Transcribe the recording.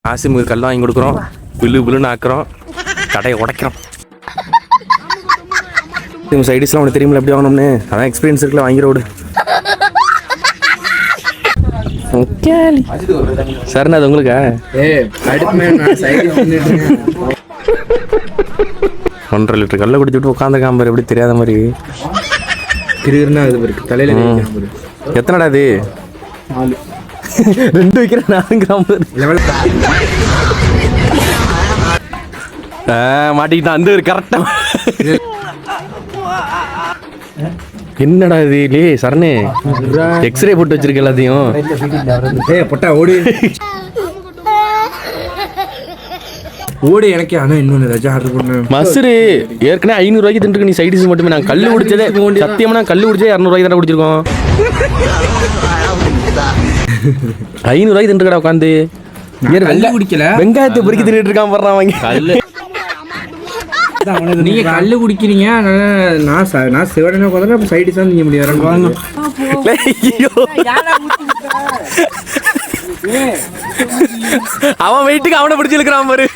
ஆசிமுக்கு கல் வாங்கி கொடுக்குறோம், புல்லுன்னு ஆக்குறோம், கடையை உடைக்கிறோம். சைடிஸ்லாம் உனக்கு தெரியுமில்ல எப்படி வாங்கணும்னு, அதான் எக்ஸ்பீரியன்ஸ் இருக்குல்ல, வாங்கிட விடு. சரிண்ணா அது உங்களுக்கு 1.5 லிட்டர் கல்லை குடிச்சுட்டு உட்காந்து காம்பர் எப்படி தெரியாத மாதிரி தலையில. எத்தனைடா அது? 2 வைக்கிற 4 கிராம் மாட்டிக்கிட்டான். அந்த கரெக்டா என்னடா இது சரணே, எக்ஸ்ரே போட்டு வச்சிருக்க எல்லாத்தையும். ஓடி எனக்கு. ஆனா இன்னொன்னு ரஜா ஆர்டர் பண்ண மசுரு ஏற்கனவே 500 ரூபாய்க்கு தின்னுருக்கு. நீ சைடிஸ் மட்டுமே. நான் கல்லு குடிச்சதே சத்தியமா, நான் கல்லு குடிச்சே 200 ரூபாய்க்கு தானே குடிச்சிருக்கோம். 500 ரூபாய்க்கு தின்னுக்கடா உட்காந்து. குடிக்கல, வெங்காயத்தை பொறுக்கி தின்னுட்டு இருக்கான் பாரு அவங்க. கல்லு நீங்க கல்லு குடிக்கிறீங்க, நான் சிவடனை பார்த்தா சைடிஸ் தான் நீங்க முடியாது. அவன் வெயிட்டுக்கு அவனை பிடிச்சி இழுக்கிறான் பாரு.